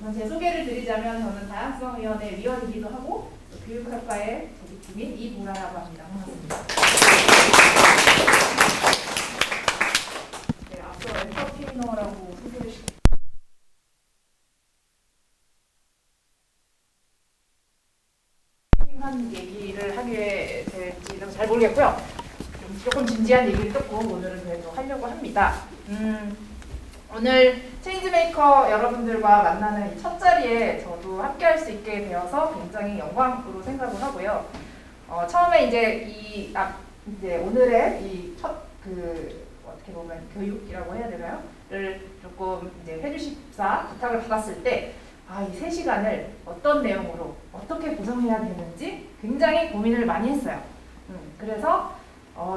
우선 제 소개를 드리자면 저는 다양성위원회 위원이기도 하고 교육학과의 재직팀인 이보라라고 합니다. 반갑습니다. 네, 앞서 엔터테이너라고 소개를 한 얘기를 하게 될지는 잘 모르겠고요. 조금 진지한 얘기를 조금 오늘은 그래도 하려고 합니다. 오늘 체인지메이커 여러분들과 만나는 이 첫 자리에 저도 함께할 수 있게 되어서 굉장히 영광으로 생각을 하고요. 처음에 이제 이제 오늘의 이 첫 어떻게 보면 교육이라고 해야 되나요?를 조금 이제 해주십사 부탁을 받았을 때 이 3시간을 어떤 내용으로 어떻게 구성해야 되는지 굉장히 고민을 많이 했어요. 그래서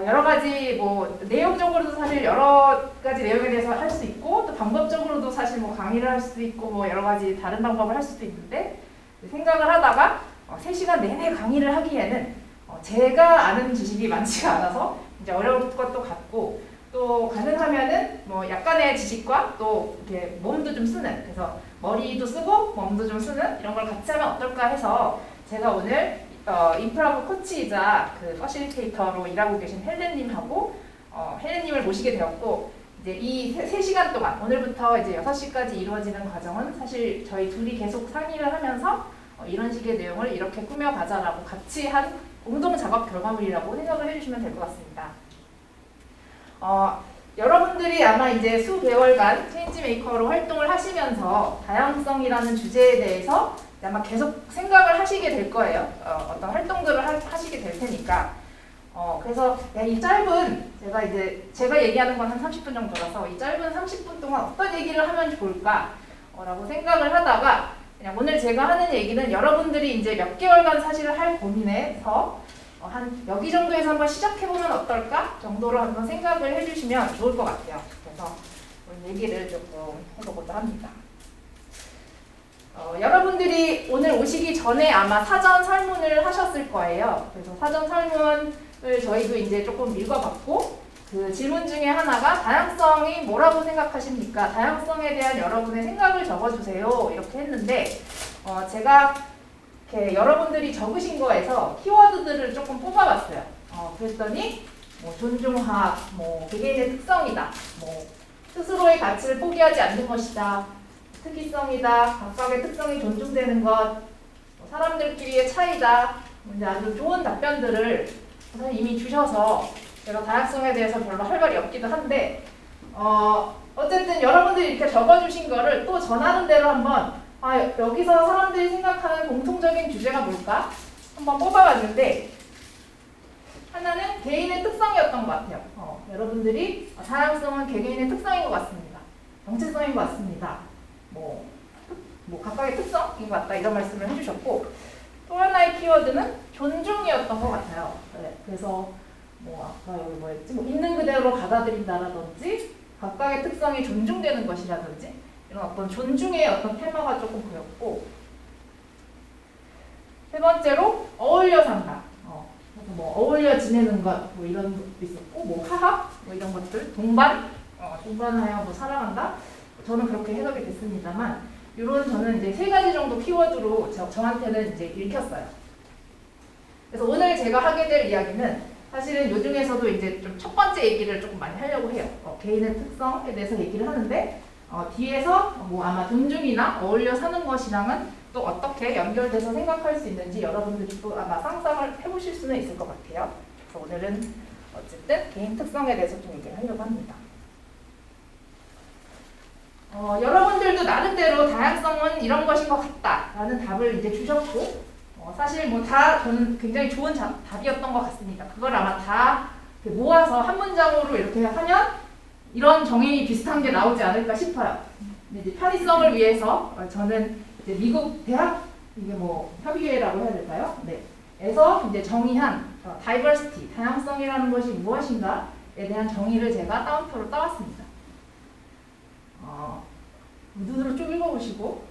여러 가지 뭐 내용적으로도 사실 여러 가지 내용에 대해서 할 수 있고 또 방법적으로도 사실 뭐 강의를 할 수도 있고 뭐 여러 가지 다른 방법을 할 수도 있는데 생각을 하다가 3시간 내내 강의를 하기에는 제가 아는 지식이 많지가 않아서 이제 어려울 것도 같고 또 가능하면은 뭐 약간의 지식과 또 이렇게 몸도 좀 쓰는 그래서 머리도 쓰고 몸도 좀 쓰는 이런 걸 같이 하면 어떨까 해서 제가 오늘 인프라부 코치이자 그 퍼실리테이터로 일하고 계신 헬렌님하고 헬렌님을 모시게 되었고 이제 이 3시간 동안 오늘부터 이제 6시까지 이루어지는 과정은 사실 저희 둘이 계속 상의를 하면서 이런 식의 내용을 이렇게 꾸며가자라고 같이 한 공동 작업 결과물이라고 생각을 해주시면 될 것 같습니다. 여러분들이 아마 이제 수개월간 체인지메이커로 활동을 하시면서 다양성이라는 주제에 대해서 아마 계속 생각을 하시게 될 거예요. 어떤 활동들을 하시게 될 테니까. 그래서 이 짧은 제가 얘기하는 건 한 30분 정도라서 이 짧은 30분 동안 어떤 얘기를 하면 좋을까라고 생각을 하다가 그냥 오늘 제가 하는 얘기는 여러분들이 이제 몇 개월간 사실 할 고민에서 한 여기 정도에서 한번 시작해보면 어떨까 정도로 한번 생각을 해주시면 좋을 것 같아요. 그래서 오늘 얘기를 조금 해보고자 합니다. 여러분들이 오늘 오시기 전에 아마 사전 설문을 하셨을 거예요. 그래서 사전 설문을 저희도 이제 조금 읽어봤고 그 질문 중에 하나가 다양성이 뭐라고 생각하십니까? 다양성에 대한 여러분의 생각을 적어주세요. 이렇게 했는데 제가 이렇게 여러분들이 적으신 거에서 키워드들을 조금 뽑아봤어요. 그랬더니 뭐 존중학, 뭐 개개인의 특성이다, 뭐 스스로의 가치를 포기하지 않는 것이다, 특이성이다, 각각의 특성이 존중되는 것, 사람들끼리의 차이다, 이제 아주 좋은 답변들을 이미 주셔서 제가 다양성에 대해서 별로 할 말이 없기도 한데 어쨌든 여러분들이 이렇게 적어주신 거를 또 전하는 대로 한번 여기서 사람들이 생각하는 공통적인 주제가 뭘까? 한번 뽑아봤는데 하나는 개인의 특성이었던 것 같아요. 여러분들이 다양성은 개개인의 특성인 것 같습니다. 정체성인 것 같습니다. 뭐 각각의 특성인 것 같다 이런 말씀을 해주셨고 또 하나의 키워드는 존중이었던 것 같아요. 네, 그래서 아까 여기 뭐였지? 있는 그대로 받아들인다라든지 각각의 특성이 존중되는 것이라든지 이런 어떤 존중의 어떤 테마가 조금 보였고 세 번째로 어울려 산다. 그래서 뭐 어울려 지내는 것 뭐 이런 것도 있었고 뭐 화합 뭐 이런 것들 동반 동반하여 뭐 살아간다. 저는 그렇게 해석이 됐습니다만 이런 저는 이제 3가지 정도 키워드로 저한테는 이제 읽혔어요. 그래서 오늘 제가 하게 될 이야기는 사실은 요 중에서도 이제 좀 첫 번째 얘기를 조금 많이 하려고 해요. 개인의 특성에 대해서 얘기를 하는데 뒤에서 뭐 아마 존중이나 어울려 사는 것이랑은 또 어떻게 연결돼서 생각할 수 있는지 여러분들이 또 아마 상상을 해보실 수는 있을 것 같아요. 그래서 오늘은 어쨌든 개인 특성에 대해서 좀 얘기를 하려고 합니다. 여러분들도 나름대로 다양성은 이런 것인 것 같다라는 답을 이제 주셨고 사실 뭐 다 저는 굉장히 좋은 답이었던 것 같습니다. 그걸 아마 다 모아서 한 문장으로 이렇게 하면 이런 정의이 비슷한 게 나오지 않을까 싶어요. 근데 이제 편의성을 위해서 저는 이제 미국 대학 이게 뭐 협의회라고 해야 될까요? 네. 에서 이제 정의한 diversity 다양성이라는 것이 무엇인가에 대한 정의를 제가 따옴표로 따왔습니다. 눈으로 쭉 읽어보시고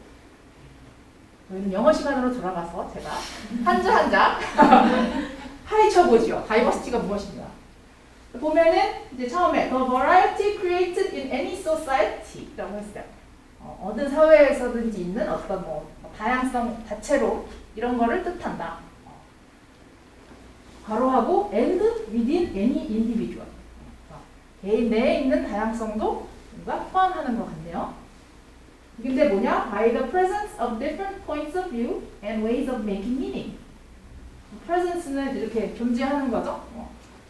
저희는 영어 시간으로 돌아가서 제가 한 줄 한 줄 파헤쳐보죠. 다이버시티가 무엇인가. 보면은 이제 처음에 The variety created in any society 라고 했어요. 어느 사회에서든지 있는 어떤 뭐 다양성 자체로 이런 거를 뜻한다. 괄호하고 and within any individual. 개인 내에 있는 다양성도 뭔가 포함하는 것 같네요. 근데 뭐냐? By the presence of different points of view and ways of making meaning. presence는 이렇게 존재하는 거죠.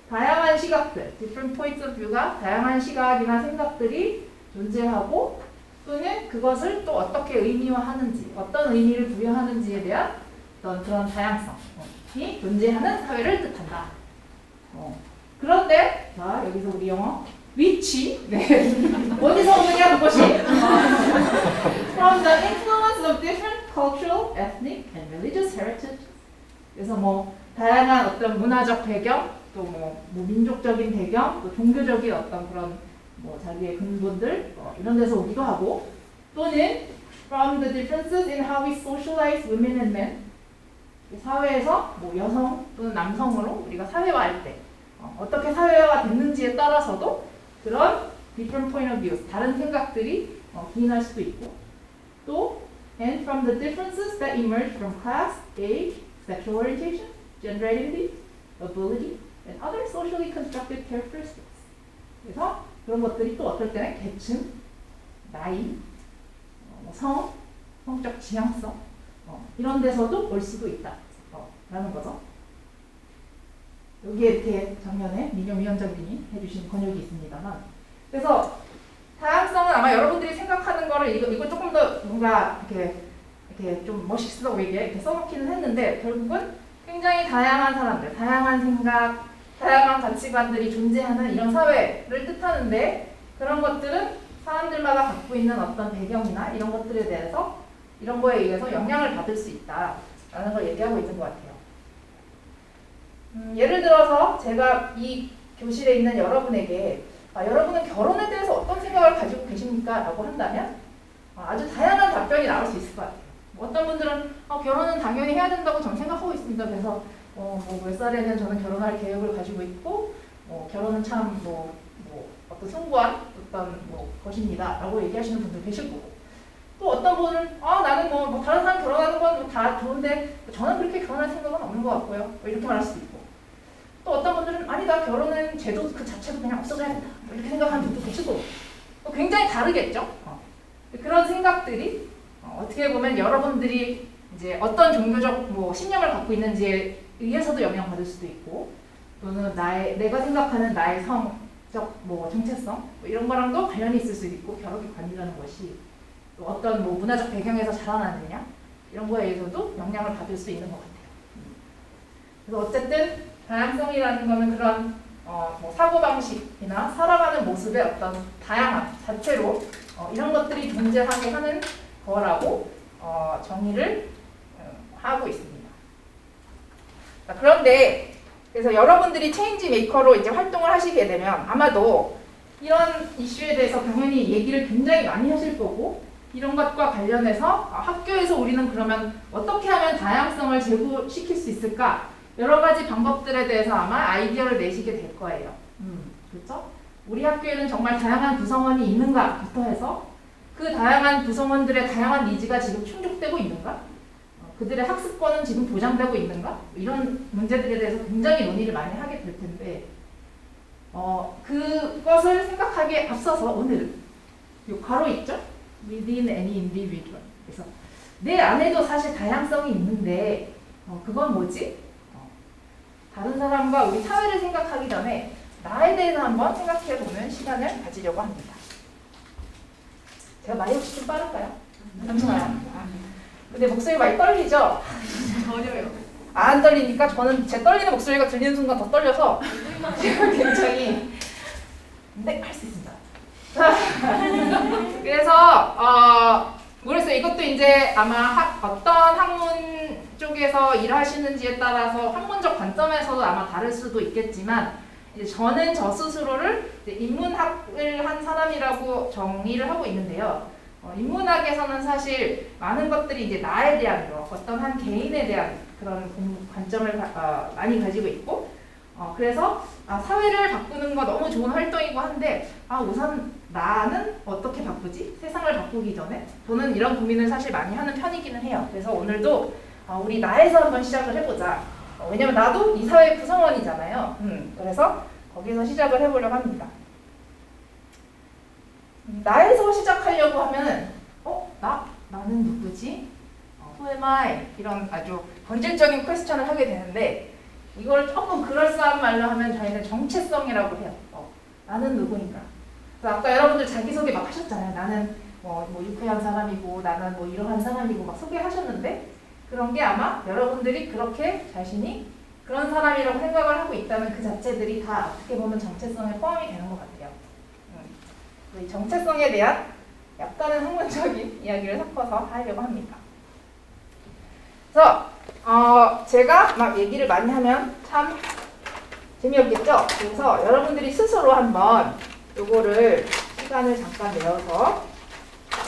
다양한 시각들, different points of view가 다양한 시각이나 생각들이 존재하고 또는 그것을 또 어떻게 의미화하는지, 어떤 의미를 부여하는지에 대한 어떤 그런 다양성이 존재하는 사회를 뜻한다. 그런데 자 여기서 우리 영어 which 네. 어디서 오느냐 그것이 from the influence of different cultural, ethnic, and religious heritage. 그래서 뭐 다양한 어떤 문화적 배경, 또 뭐 민족적인 배경, 또 종교적인 어떤 그런 뭐 자기의 근본들 이런 데서 오기도 하고 또는 from the differences in how we socialize women and men. 사회에서 뭐 여성 또는 남성으로 우리가 사회화할 때 어떻게 사회화가 됐는지에 따라서도 그런 different point of views, 다른 생각들이 기인할 수도 있고 또 and from the differences that emerge from class, age, sexual orientation, gender identity, ability, and other socially constructed characteristics. 그래서 그런 것들이 또 어떨 때는 계층, 나이, 성적 지향성 이런 데서도 올 수도 있다. 라는 거죠. 여기에 이렇게 작년에 민영 위원장님이 해주신 번역이 있습니다만 그래서 다양성은 아마 여러분들이 생각하는 거를 이거 조금 더 뭔가 이렇게 좀 멋있어 보이게 이렇게 써놓기는 했는데 결국은 굉장히 다양한 사람들, 다양한 생각, 다양한 가치관들이 존재하는 이런 사회를 뜻하는데 그런 것들은 사람들마다 갖고 있는 어떤 배경이나 이런 것들에 대해서 이런 거에 의해서 영향을 받을 수 있다라는 걸 얘기하고 있는 것 같아요. 예를 들어서 제가 이 교실에 있는 여러분에게 여러분은 결혼에 대해서 어떤 생각을 가지고 계십니까? 라고 한다면 아주 다양한 답변이 나올 수 있을 것 같아요. 어떤 분들은 결혼은 당연히 해야 된다고 저는 생각하고 있습니다. 그래서 뭐 몇 살에는 저는 결혼할 계획을 가지고 있고 결혼은 참 어떤 숭고한 어떤 것입니다. 라고 얘기하시는 분들 계실 거고 또 어떤 분은 나는 뭐 다른 사람 결혼하는 건 다 좋은데 저는 그렇게 결혼할 생각은 없는 것 같고요. 이렇게 말할 수도 있고 또 어떤 분들은 아니다 결혼은 제도 그 자체도 그냥 없어져야 된다. 이렇게 생각하는 분도 계실 거고 굉장히 다르겠죠. 그런 생각들이 어떻게 보면 여러분들이 이제 어떤 종교적 신념을 갖고 있는지에 의해서도 영향받을 수도 있고 또는 내가 생각하는 나의 성적 정체성 이런 거랑도 관련이 있을 수도 있고 격언관이라는 것이 또 어떤 문화적 배경에서 자라나느냐 이런 거에 의해서도 영향을 받을 수 있는 것 같아요. 그래서 어쨌든 다양성이라는 거는 그런 사고방식이나 살아가는 모습의 어떤 다양함 자체로 이런 것들이 존재하게 하는 거라고 정의를 하고 있습니다. 그런데 그래서 여러분들이 체인지 메이커로 이제 활동을 하시게 되면 아마도 이런 이슈에 대해서 당연히 얘기를 굉장히 많이 하실 거고 이런 것과 관련해서 학교에서 우리는 그러면 어떻게 하면 다양성을 제고시킬 수 있을까? 여러 가지 방법들에 대해서 아마 아이디어를 내시게 될 거예요. 그렇죠? 우리 학교에는 정말 다양한 구성원이 있는가부터 해서 그 다양한 구성원들의 다양한 니즈가 지금 충족되고 있는가? 그들의 학습권은 지금 보장되고 있는가? 이런 문제들에 대해서 굉장히 논의를 많이 하게 될 텐데 그것을 생각하기에 앞서서 오늘 이 괄호 있죠? Within any individual. 그래서 내 안에도 사실 다양성이 있는데 그건 뭐지? 다른 사람과 우리 사회를 생각하기 전에 나에 대해서 한번 생각해보는 시간을 가지려고 합니다. 제가 말이 혹시 좀 빠를까요? 잠시만요. 근데 목소리 많이 떨리죠? 어려요. 안 떨리니까 저는 제 떨리는 목소리가 들리는 순간 더 떨려서 지금 굉장히 할 수 있습니다. 그래서 모르겠어요. 이것도 이제 아마 어떤 학문 쪽에서 일하시는지에 따라서 학문적 관점에서도 아마 다를 수도 있겠지만 이제 저는 저 스스로를 인문학을 한 사람이라고 정의를 하고 있는데요. 인문학에서는 사실 많은 것들이 이제 나에 대한 어떤 한 개인에 대한 그런 관점을 많이 가지고 있고 그래서 사회를 바꾸는 거 너무 좋은 활동이고 한데 우선 나는 어떻게 바꾸지? 세상을 바꾸기 전에 저는 이런 고민을 사실 많이 하는 편이기는 해요. 그래서 오늘도 우리 나에서 한번 시작을 해보자. 왜냐면 나도 이 사회의 구성원이잖아요. 그래서 거기서 시작을 해보려고 합니다. 나에서 시작하려고 하면 나는 누구지? Who am I? 이런 아주 본질적인 퀘스천을 하게 되는데 이걸 조금 그럴싸한 말로 하면 저희는 정체성이라고 해요. 나는 누구인가? 그래서 아까 여러분들 자기소개 막 하셨잖아요. 나는 뭐 유쾌한 사람이고 나는 뭐 이러한 사람이고 막 소개하셨는데 그런 게 아마 여러분들이 그렇게 자신이 그런 사람이라고 생각을 하고 있다는 그 자체들이 다 어떻게 보면 정체성에 포함이 되는 것 같아요. 이 정체성에 대한 약간은 학문적인 이야기를 섞어서 하려고 합니다. 그래서 제가 막 얘기를 많이 하면 참 재미없겠죠? 그래서 여러분들이 스스로 한번 요거를 시간을 잠깐 내어서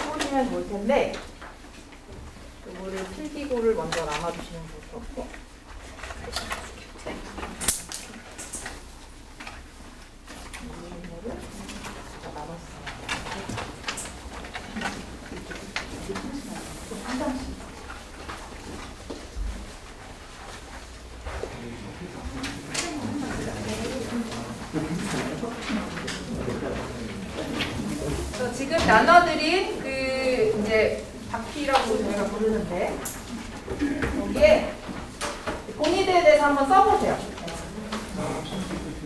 해보시면 좋을 텐데 요거를 필기구를 먼저 남아주시면 좋을 것 같고 이거를 남았어요. 한 장씩. 지금 나눠드린 그 이제 바퀴라고 저희가 부르는데 여기에 본인들에 대해서 한번 써보세요.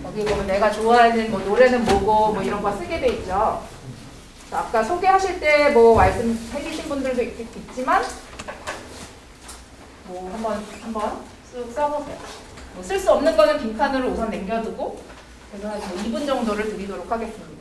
여기 보면 내가 좋아하는 뭐 노래는 뭐고 뭐 이런 거 쓰게 돼 있죠. 아까 소개하실 때 뭐 말씀해 주신 분들도 있지만 뭐 한번 쓱 써보세요. 뭐 쓸 수 없는 거는 빈칸으로 우선 남겨두고 그래서 한 2분 정도를 드리도록 하겠습니다.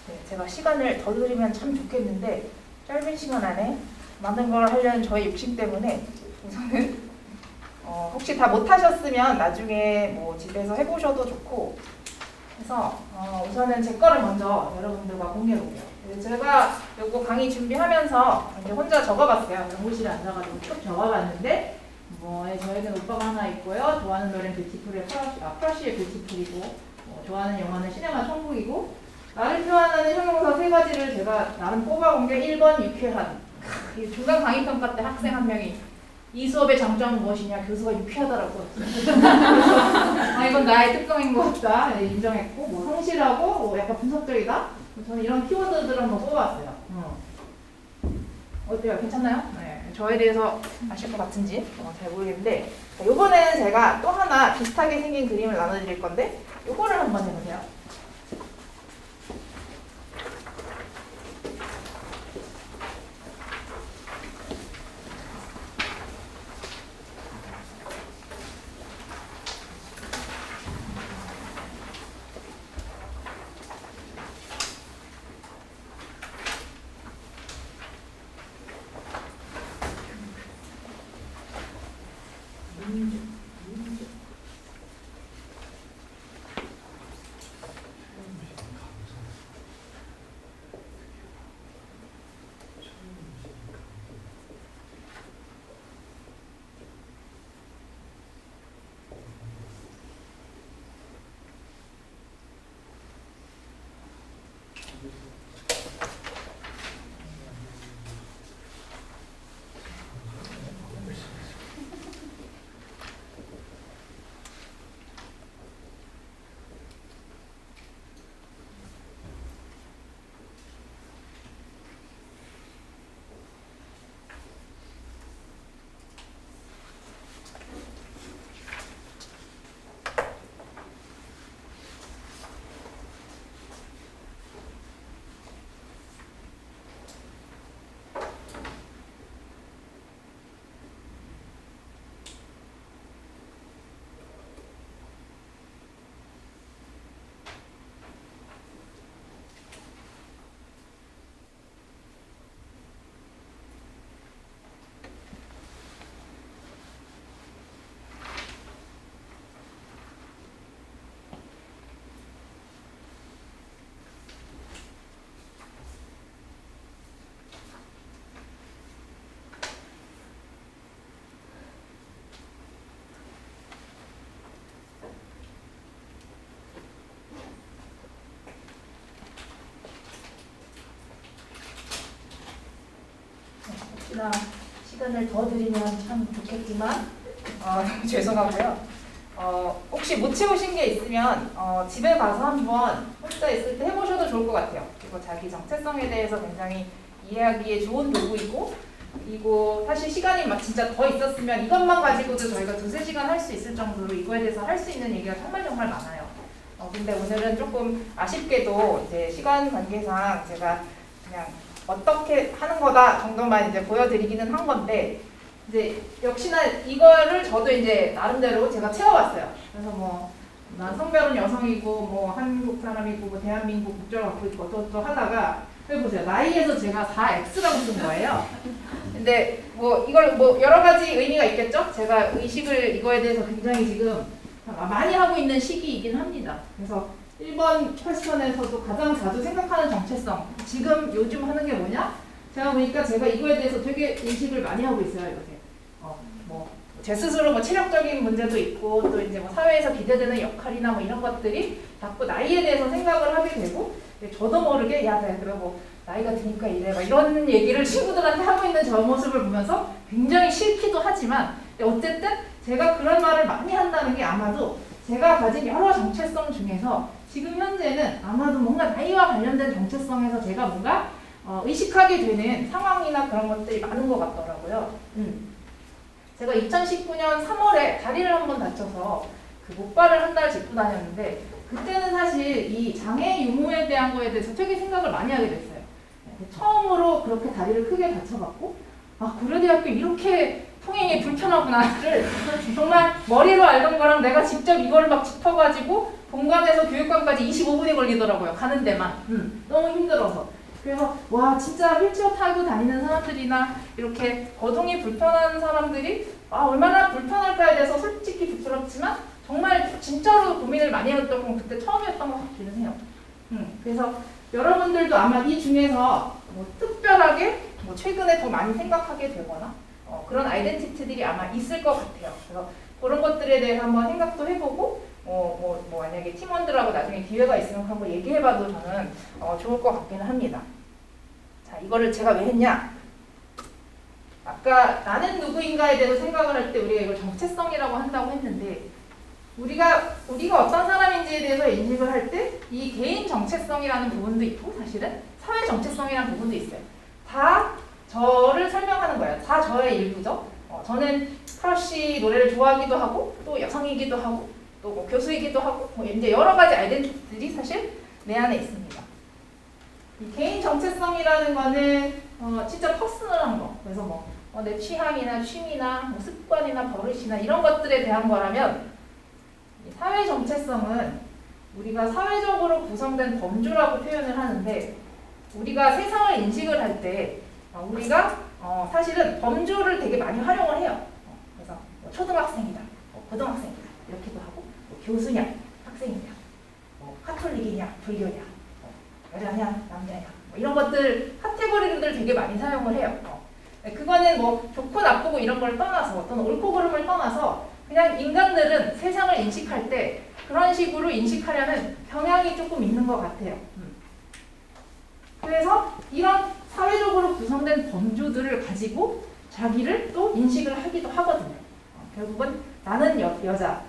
네, 제가 시간을 더 드리면 참 좋겠는데 짧은 시간 안에 많은 걸 하려는 저의 욕심 때문에 우선은 혹시 다 못하셨으면 나중에 뭐 집에서 해보셔도 좋고 해서 우선은 제 거를 먼저 여러분들과 공개해볼게요. 제가 요거 강의 준비하면서 이제 혼자 적어봤어요. 연구실에 앉아가지고 쭉 적어봤는데 저에게는 오빠가 하나 있고요. 좋아하는 노래는 뷰티풀의 프러쉬의 뷰티풀이고 좋아하는 영화는 시네마 천국이고 나를 표현하는 형용사 3가지를 제가 나름 뽑아본 게 1번 유쾌한. 중간 강의평가 때 학생 한 명이 이 수업의 장점은 무엇이냐? 교수가 유쾌하더라고. 이건 나의 특성인 것 같다. 인정했고 뭐 성실하고 뭐 약간 분석적이다. 저는 이런 키워드들을 한번 뽑아봤어요. 어때요? 괜찮나요? 네, 저에 대해서 아실 것 같은지 잘 모르겠는데 이번에는 제가 또 하나 비슷하게 생긴 그림을 나눠드릴 건데 이거를 한번 해보세요. 혹시나 시간을 더 드리면 참 좋겠지만 죄송하고요. 혹시 못 채우신 게 있으면 집에 가서 한번 혼자 있을 때 해보셔도 좋을 것 같아요. 그리고 자기 정체성에 대해서 굉장히 이해하기에 좋은 도구이고, 그리고 사실 시간이 막 진짜 더 있었으면 이것만 가지고도 저희가 2-3시간 할 수 있을 정도로 이거에 대해서 할 수 있는 얘기가 정말 많아요. 근데 오늘은 조금 아쉽게도 이제 시간 관계상 제가 그냥 어떻게 하는 거다 정도만 이제 보여드리기는 한 건데, 이제 역시나 이거를 저도 이제 나름대로 제가 채워봤어요. 그래서 난 성별은 여성이고 한국 사람이고 대한민국 국적을 갖고 있고 또 하다가 해보세요. 나이에서 제가 4X라고 쓴 거예요. 근데 이걸 여러 가지 의미가 있겠죠? 제가 의식을 이거에 대해서 굉장히 지금 많이 하고 있는 시기이긴 합니다. 그래서 1번 퀘스천에서도 가장 자주 생각하는 정체성, 지금 요즘 하는 게 뭐냐? 제가 보니까 제가 이거에 대해서 되게 인식을 많이 하고 있어요, 요새. 제 스스로 체력적인 문제도 있고, 또 이제 사회에서 기대되는 역할이나 이런 것들이 자꾸 나이에 대해서 생각을 하게 되고, 저도 모르게 야, 내가 나이가 드니까 이래 이런 얘기를 친구들한테 하고 있는 저 모습을 보면서 굉장히 싫기도 하지만, 어쨌든 제가 그런 말을 많이 한다는 게 아마도 제가 가진 여러 정체성 중에서 지금 현재는 아마도 뭔가 나이와 관련된 정체성에서 제가 뭔가 의식하게 되는 상황이나 그런 것들이 많은 것 같더라고요. 제가 2019년 3월에 다리를 한번 다쳐서 그 목발을 한 달 짚고 다녔는데, 그때는 사실 이 장애 유무에 대한 거에 대해서 되게 생각을 많이 하게 됐어요. 처음으로 그렇게 다리를 크게 다쳐갖고 고려대학교 이렇게 통행이 불편하구나를 정말 머리로 알던 거랑 내가 직접 이거를 막 짚어가지고 본관에서 교육관까지 25분이 걸리더라고요. 가는 데만. 너무 힘들어서. 그래서 와, 진짜 휠체어 타고 다니는 사람들이나 이렇게 거동이 불편한 사람들이 얼마나 불편할까에 대해서 솔직히 부끄럽지만 정말 진짜로 고민을 많이 했던 건 그때 처음이었던 것 같기는 해요. 그래서 여러분들도 아마 이 중에서 특별하게 최근에 더 많이 생각하게 되거나 그런 아이덴티티들이 아마 있을 것 같아요. 그래서 그런 것들에 대해서 한번 생각도 해보고, 만약에 팀원들하고 나중에 기회가 있으면 한번 얘기해봐도 저는 좋을 것 같기는 합니다. 자, 이거를 제가 왜 했냐? 아까 나는 누구인가에 대해서 생각을 할 때 우리가 이걸 정체성이라고 한다고 했는데, 우리가 어떤 사람인지에 대해서 인식을 할 때 이 개인 정체성이라는 부분도 있고, 사실은 사회 정체성이라는 부분도 있어요. 다 저를 설명하는 거예요. 다 저의 일부죠. 저는 크러쉬 노래를 좋아하기도 하고, 또 여성이기도 하고, 또 교수이기도 하고, 이제 여러 가지 아이덴티티들이 사실 내 안에 있습니다. 이 개인 정체성이라는 거는 진짜 퍼스널한 거. 그래서 내 취향이나 취미나 습관이나 버릇이나 이런 것들에 대한 거라면, 사회 정체성은 우리가 사회적으로 구성된 범주라고 표현을 하는데, 우리가 세상을 인식을 할 때 우리가 사실은 범주를 되게 많이 활용을 해요. 그래서 초등학생이다, 고등학생이다 이렇게도 하고, 교수냐, 학생이냐, 카톨릭이냐, 불교냐, 여자냐, 남자냐, 이런 것들 카테고리들 되게 많이 사용을 해요. 그거는 좋고 나쁘고 이런 걸 떠나서, 또는 옳고 그름을 떠나서 그냥 인간들은 세상을 인식할 때 그런 식으로 인식하려는 경향이 조금 있는 것 같아요. 그래서 이런 사회적으로 구성된 범주들을 가지고 자기를 또 인식을 하기도 하거든요. 결국은 나는 여자,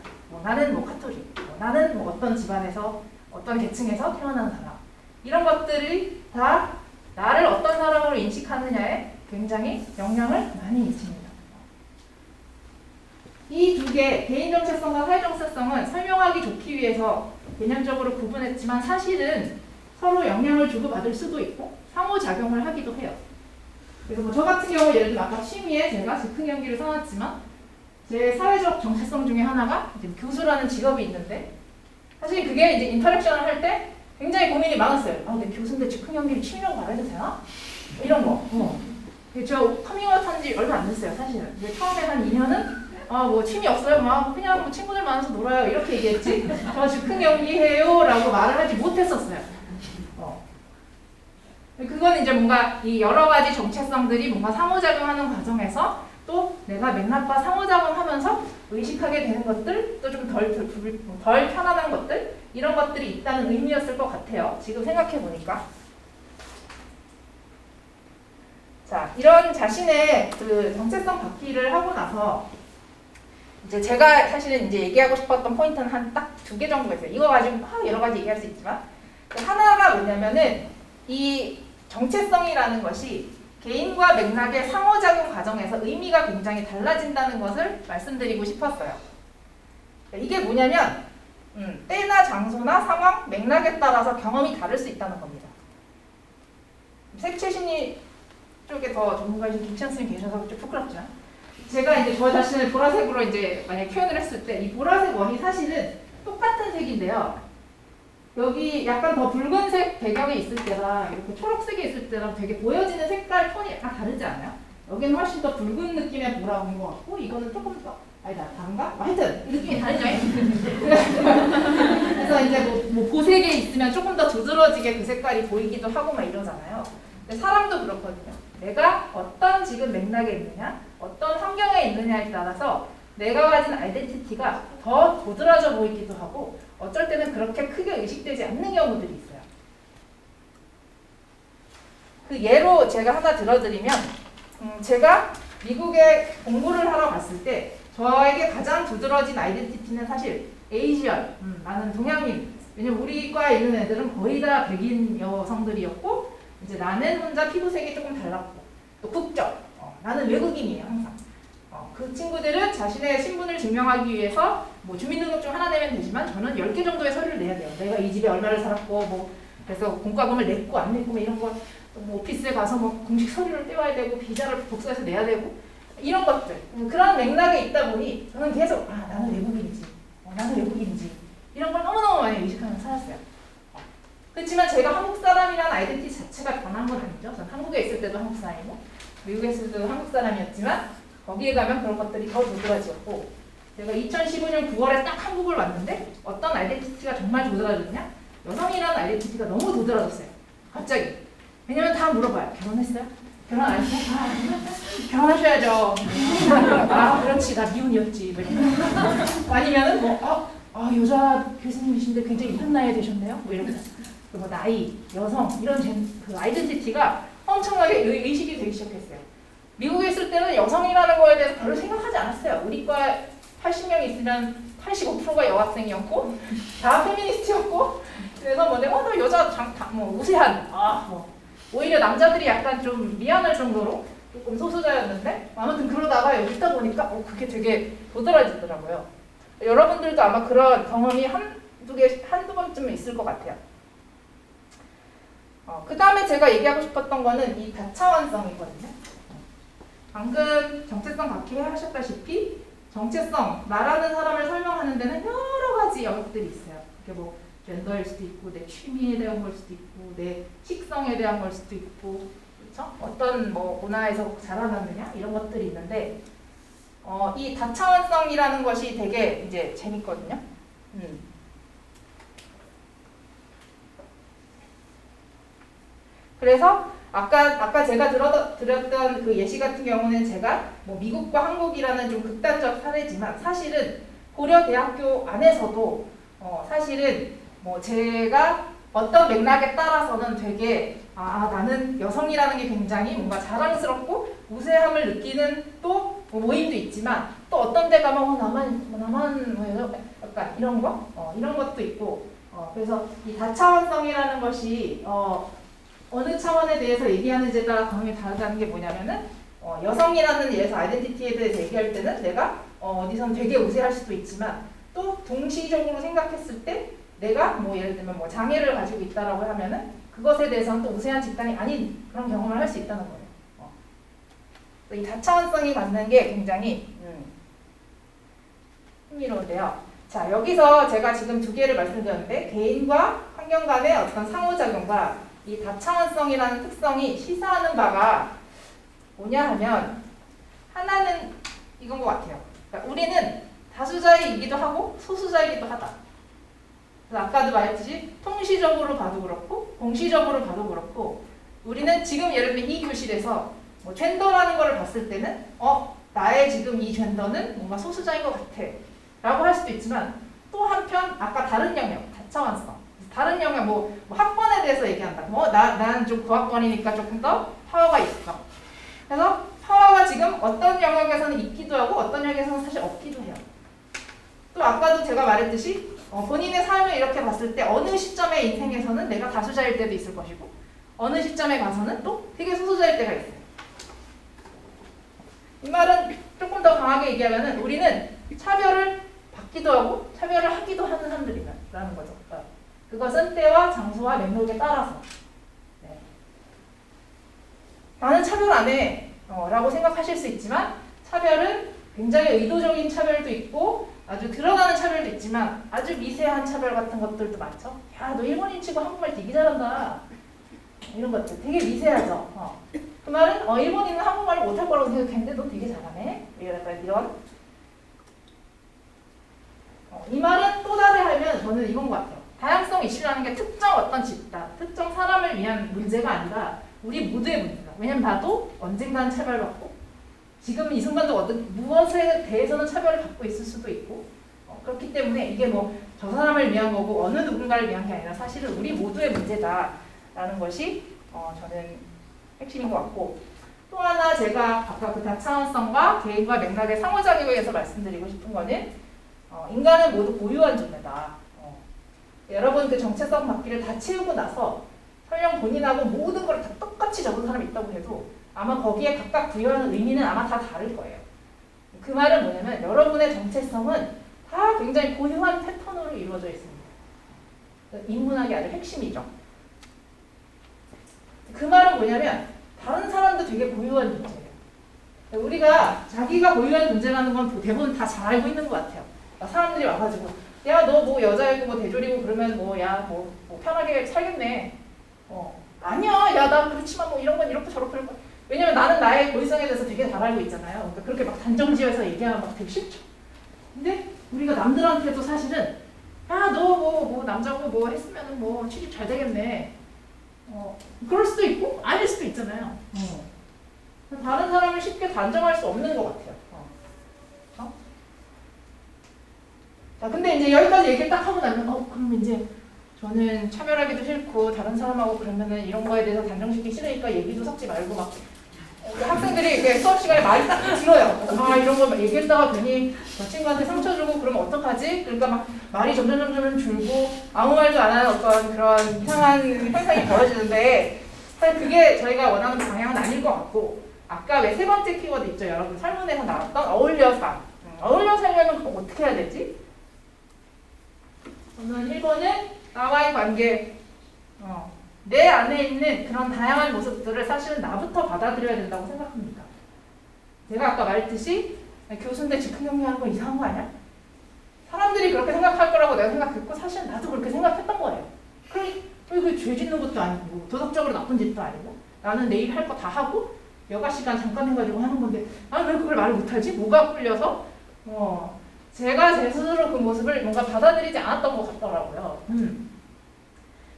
나는 카톨릭, 나는 어떤 집안에서 어떤 계층에서 태어난 사람, 이런 것들이 다 나를 어떤 사람으로 인식하느냐에 굉장히 영향을 많이 미칩니다. 이 두 개, 개인 정체성과 사회 정체성은 설명하기 좋기 위해서 개념적으로 구분했지만, 사실은 서로 영향을 주고받을 수도 있고 상호작용을 하기도 해요. 그래서 저 같은 경우 예를 들면 아까 취미에 제가 즉흥 연기를 써놨지만, 제 사회적 정체성 중에 하나가 이제 교수라는 직업이 있는데, 사실 그게 이제 인터랙션을 할 때 굉장히 고민이 많았어요. 근데 교수인데 즉흥 연기를 취미라고 말해도 되나? 이런 거. 저 커밍아웃 한 지 얼마 안 됐어요, 사실은. 근데 처음에 한 2년은 취미 없어요? 그냥 친구들 많아서 놀아요. 이렇게 얘기했지. 저 즉흥 연기해요 라고 말을 하지 못했었어요. 그건 이제 뭔가 이 여러 가지 정체성들이 뭔가 상호작용하는 과정에서 또 내가 맥락과 상호작용하면서 의식하게 되는 것들, 또 좀 덜 편안한 것들, 이런 것들이 있다는 의미였을 것 같아요. 지금 생각해 보니까. 자, 이런 자신의 그 정체성 바퀴를 하고 나서 이제 제가 사실은 이제 얘기하고 싶었던 포인트는 한 딱 2개 정도가 있어요. 이거 가지고 막 여러 가지 얘기할 수 있지만 하나가 뭐냐면은 이 정체성이라는 것이 개인과 맥락의 상호작용 과정에서 의미가 굉장히 달라진다는 것을 말씀드리고 싶었어요. 이게 뭐냐면 때나 장소나 상황, 맥락에 따라서 경험이 다를 수 있다는 겁니다. 색채심리 쪽에 더 전문가이신 김치현 선생님 계셔서 좀 부끄럽지만 제가 이제 저 자신을 보라색으로 이제 만약 표현을 했을 때 이 보라색 원이 사실은 똑같은 색인데요. 여기 약간 더 붉은색 배경에 있을 때랑 이렇게 초록색에 있을 때랑 되게 보여지는 색깔 톤이 약간 다르지 않아요? 여기는 훨씬 더 붉은 느낌의 보라인 것 같고 이거는 조금 더 아니다 다른가? 하여튼 느낌이 다르죠? 그래서 이제 뭐 보색에 있으면 조금 더 두드러지게 그 색깔이 보이기도 하고 막 이러잖아요. 근데 사람도 그렇거든요. 내가 어떤 지금 맥락에 있느냐, 어떤 환경에 있느냐에 따라서 내가 가진 아이덴티티가 더 도드라져 보이기도 하고 어쩔 때는 그렇게 크게 의식되지 않는 경우들이 있어요. 그 예로 제가 하나 들어드리면 제가 미국에 공부를 하러 갔을 때 저에게 가장 두드러진 아이덴티티는 사실 에이지언, 나는 동양인. 왜냐면 우리 과에 있는 애들은 거의 다 백인 여성들이었고 이제 나는 혼자 피부색이 조금 달랐고 또 국적, 나는 외국인이에요 항상. 그 친구들은 자신의 신분을 증명하기 위해서 뭐 주민등록증 하나 내면 되지만 저는 10개 정도의 서류를 내야 돼요. 내가 이 집에 얼마를 살았고 뭐 그래서 공과금을 냈고 안 냈고 뭐 이런 거 뭐 오피스에 가서 뭐 공식 서류를 떼와야 되고 비자를 복사해서 내야 되고 이런 것들 그런 맥락에 있다 보니 저는 계속 나는 외국인이지 나는 외국인이지 이런 걸 너무너무 많이 의식하면서 살았어요. 그렇지만 제가 한국 사람이라는 아이덴티티 자체가 변한 건 아니죠. 전 한국에 있을 때도 한국 사람이고 미국에 있을 때도 한국 사람이었지만 거기에 가면 그런 것들이 더 도드라지었고 제가 2015년 9월에 딱 한국을 왔는데 어떤 아이덴티티가 정말 도드라졌냐? 여성이라는 아이덴티티가 너무 도드라졌어요. 갑자기. 왜냐면 다 물어봐요. 결혼했어요? 결혼 안 했어요? 결혼하셔야죠. 그렇지 나 미혼이었지. 아니면은 여자 교수님이신데 굉장히 이른 나이에 되셨네요? 뭐 이런 거. 그리고 나이, 여성 이런 그 아이덴티티가 엄청나게 의식이 되기 시작했어요. 미국에 있을 때는 여성이라는 거에 대해서 별로 생각하지 않았어요. 우리 과 80명 있으면 85%가 여학생이었고 다 페미니스트였고 그래서 뭐 내가 나 여자 뭐 우세한 오히려 남자들이 약간 좀 미안할 정도로 조금 소수자였는데 아무튼 그러다가 여기 있다 보니까 그게 되게 도드라지더라고요. 여러분들도 아마 그런 경험이 한두 번쯤은 있을 것 같아요. 그 다음에 제가 얘기하고 싶었던 거는 이 다차원성이거든요. 방금 정체성 바퀴 하셨다시피 정체성, 나라는 사람을 설명하는 데는 여러 가지 영역들이 있어요. 이게 뭐 젠더일 수도 있고 내 취미에 대한 걸 수도 있고 내 식성에 대한 걸 수도 있고 그렇죠? 어떤 뭐 문화에서 자라났느냐 이런 것들이 있는데 이 다차원성이라는 것이 되게 이제 재밌거든요. 그래서 아까 제가 드렸던 그 예시 같은 경우는 제가 뭐 미국과 한국이라는 좀 극단적 사례지만 사실은 고려대학교 안에서도 사실은 뭐 제가 어떤 맥락에 따라서는 되게 나는 여성이라는 게 굉장히 뭔가 자랑스럽고 우세함을 느끼는 또 모임도 있지만 또 어떤 데 가면 나만 뭐 약간 이런 거 이런 것도 있고 그래서 이 다차원성이라는 것이 어느 차원에 대해서 얘기하는지에 따라 경험이 다르다는 게 뭐냐면은 여성이라는 예에서 아이덴티티에 대해서 얘기할 때는 내가 어디선 되게 우세할 수도 있지만 또 동시적으로 생각했을 때 내가 뭐 예를 들면 뭐 장애를 가지고 있다라고 하면은 그것에 대해서는 또 우세한 집단이 아닌 그런 경험을 할 수 있다는 거예요. 이 다차원성이 갖는 게 굉장히 흥미로운데요. 자, 여기서 제가 지금 2개를 말씀드렸는데 개인과 환경 간의 어떤 상호작용과 이 다차원성이라는 특성이 시사하는 바가 뭐냐 하면 하나는 이건 것 같아요. 그러니까 우리는 다수자이기도 하고 소수자이기도 하다. 그래서 아까도 말했듯이 통시적으로 봐도 그렇고 공시적으로 봐도 그렇고 우리는 지금 예를 들면 이 교실에서 뭐 젠더라는 거를 봤을 때는 나의 지금 이 젠더는 뭔가 소수자인 것 같아 라고 할 수도 있지만 또 한편 아까 다른 영역, 다차원성 다른 영역 뭐 학번에 대해서 얘기한다. 나는 좀 고학번이니까 조금 더 파워가 있어. 그래서 파워가 지금 어떤 영역에서는 있기도 하고 어떤 영역에서는 사실 없기도 해요. 또 아까도 제가 말했듯이 본인의 삶을 이렇게 봤을 때 어느 시점의 인생에서는 내가 다수자일 때도 있을 것이고 어느 시점에 가서는 또 되게 소수자일 때가 있어요. 이 말은 조금 더 강하게 얘기하면 우리는 차별을 받기도 하고 차별을 하기도 하는 사람들이라는 거죠. 그것은 때와 장소와 맥락에 따라서. 네. 나는 차별 안 해 라고 생각하실 수 있지만 차별은 굉장히 의도적인 차별도 있고 아주 드러나는 차별도 있지만 아주 미세한 차별 같은 것들도 많죠. 야, 너 일본인 치고 한국말 되게 잘한다. 이런 것들 되게 미세하죠. 그 말은 일본인은 한국말을 못할 거라고 생각했는데 너 되게 잘하네. 이런. 이 말은 또 다르게 하면 저는 이건 것 같아요. 다양성 이슈라는 게 특정 어떤 집단, 특정 사람을 위한 문제가 아니라 우리 모두의 문제다. 왜냐면 나도 언젠가는 차별받고 지금 이 순간도 무엇에 대해서는 차별을 받고 있을 수도 있고 그렇기 때문에 이게 뭐 저 사람을 위한 거고 어느 누군가를 위한 게 아니라 사실은 우리 모두의 문제다라는 것이 저는 핵심인 것 같고 또 하나 제가 아까 그 다차원성과 개인과 맥락의 상호작용에 대해서 말씀드리고 싶은 거는 인간은 모두 고유한 존재다. 여러분 그 정체성 바퀴를 다 채우고 나서 설령 본인하고 모든 걸 다 똑같이 적은 사람이 있다고 해도 아마 거기에 각각 부여하는 의미는 아마 다 다를 거예요. 그 말은 뭐냐면 여러분의 정체성은 다 굉장히 고유한 패턴으로 이루어져 있습니다. 인문학의 아주 핵심이죠. 그 말은 뭐냐면 다른 사람도 되게 고유한 존재예요. 우리가 자기가 고유한 존재라는 건 대부분 다 잘 알고 있는 것 같아요. 사람들이 와가지고 야 너 뭐 여자이고 뭐 대졸이고 그러면 뭐 야 뭐 편하게 살겠네. 아니야 야 나 그렇지만 뭐 이런 건 이렇고 저렇고 이런 거. 왜냐면 나는 나의 고유성에 대해서 되게 잘 알고 있잖아요. 그러니까 그렇게 막 단정지어서 얘기하면 막 되게 싫죠. 근데 우리가 남들한테도 사실은 야 너 뭐 남자고 뭐 했으면은 뭐 취직 잘 되겠네. 그럴 수도 있고 아닐 수도 있잖아요. 다른 사람을 쉽게 단정할 수 없는 것 같아요. 자, 근데 이제 여기까지 얘기를 딱 하고 나면 그럼 이제 저는 차별하기도 싫고 다른 사람하고 그러면은 이런 거에 대해서 단정짓기 싫으니까 얘기도 섞지 말고 막 학생들이 이렇게 수업 시간에 말이 딱 길어요. 이런 거 얘기했다가 괜히 저 친구한테 상처 주고 그러면 어떡하지? 그러니까 막 말이 점점 줄고 아무 말도 안 하는 어떤 그런 이상한 현상이 벌어지는데 사실 그게 저희가 원하는 방향은 아닐 것 같고 아까 왜 세 번째 키워드 있죠? 여러분 설문에서 나왔던 어울려 사. 어울려 살려면 그거 어떻게 해야 되지? 저는 1번은 나와의 관계. 내 안에 있는 그런 다양한 모습들을 사실은 나부터 받아들여야 된다고 생각합니다. 제가 아까 말했듯이 교수인데 즉흥 격리하는 건 이상한 거 아니야? 사람들이 그렇게 생각할 거라고 내가 생각했고 사실 나도 그렇게 생각했던 거예요. 그게 죄 짓는 것도 아니고 도덕적으로 나쁜 짓도 아니고 나는 내일 할 거 다 하고 여가 시간 잠깐 해가지고 하는 건데 왜 그걸 말을 못하지? 뭐가 끌려서? 제가 제 스스로 그 모습을 뭔가 받아들이지 않았던 것 같더라고요.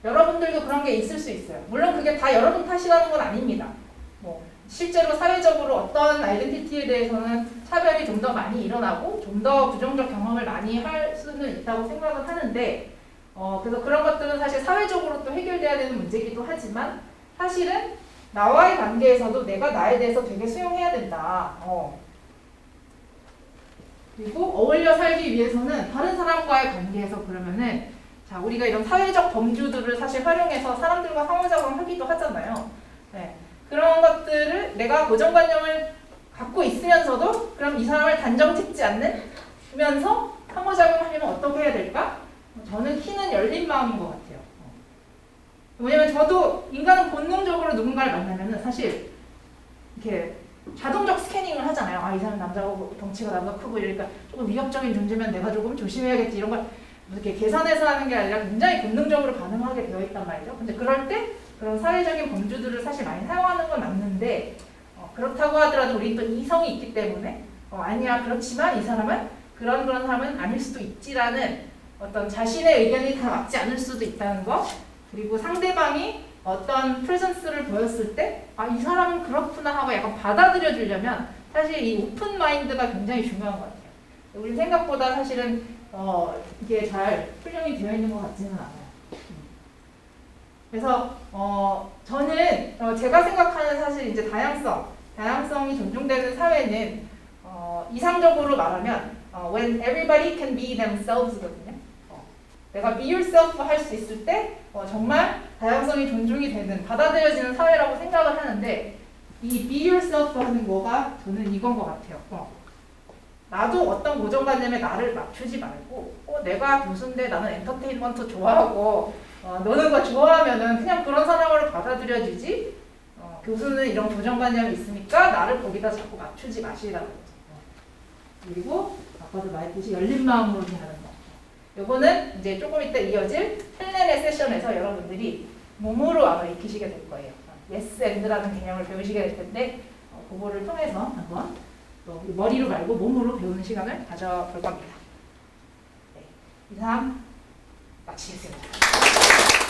여러분들도 그런 게 있을 수 있어요. 물론 그게 다 여러분 탓이라는 건 아닙니다. 실제로 사회적으로 어떤 아이덴티티에 대해서는 차별이 좀 더 많이 일어나고 좀 더 부정적 경험을 많이 할 수는 있다고 생각은 하는데 그래서 그런 것들은 사실 사회적으로 또 해결돼야 되는 문제이기도 하지만 사실은 나와의 관계에서도 내가 나에 대해서 되게 수용해야 된다. 그리고 어울려 살기 위해서는 다른 사람과의 관계에서 그러면은 자 우리가 이런 사회적 범주들을 사실 활용해서 사람들과 상호작용을 하기도 하잖아요. 네. 그런 것들을 내가 고정관념을 갖고 있으면서도 그럼 이 사람을 단정 짓지 않으면서 상호작용을 하려면 어떻게 해야 될까? 저는 키는 열린 마음인 것 같아요. 왜냐면 저도 인간은 본능적으로 누군가를 만나면은 사실 이렇게 자동적 스캐닝을 하잖아요. 이 사람 남자고 덩치가 나보다 크고 이러니까 조금 위협적인 존재면 내가 조금 조심해야겠지 이런 걸 이렇게 계산해서 하는 게 아니라 굉장히 본능적으로 반응하게 되어 있단 말이죠. 근데 그럴 때 그런 사회적인 범주들을 사실 많이 사용하는 건 맞는데 그렇다고 하더라도 우리 또 이성이 있기 때문에 아니야 그렇지만 이 사람은 그런 사람은 아닐 수도 있지라는 어떤 자신의 의견이 다 맞지 않을 수도 있다는 거 그리고 상대방이 어떤 프레젠스를 보였을 때 이 사람은 그렇구나 하고 약간 받아들여 주려면 사실 이 오픈 마인드가 굉장히 중요한 것 같아요. 우리 생각보다 사실은 이게 잘 훈련이 되어 있는 것 같지는 않아요. 그래서 저는 제가 생각하는 사실 이제 다양성 다양성이 존중되는 사회는 이상적으로 말하면 when everybody can be themselves거든요. 내가 be yourself 할 수 있을 때 정말 다양성이 존중이 되는 받아들여지는 사회라고 생각을 하는데 이 be yourself 하는 거가 저는 이건 것 같아요. 나도 어떤 고정관념에 나를 맞추지 말고 내가 교수인데 나는 엔터테인먼트 좋아하고 노는 거 좋아하면은 그냥 그런 사람으로 받아들여지지 교수는 이런 고정관념이 있으니까 나를 거기다 자꾸 맞추지 마시라는 거죠. 그리고 아까도 말했듯이 열린 마음으로 대하는 거. 요거는 이제 조금 이따 이어질 헬렌의 세션에서 여러분들이 몸으로 아마 익히시게 될 거예요. yes and라는 개념을 배우시게 될 텐데 그거를 통해서 한번 또 머리로 말고 몸으로 배우는 시간을 가져볼 겁니다. 네, 이상 마치겠습니다.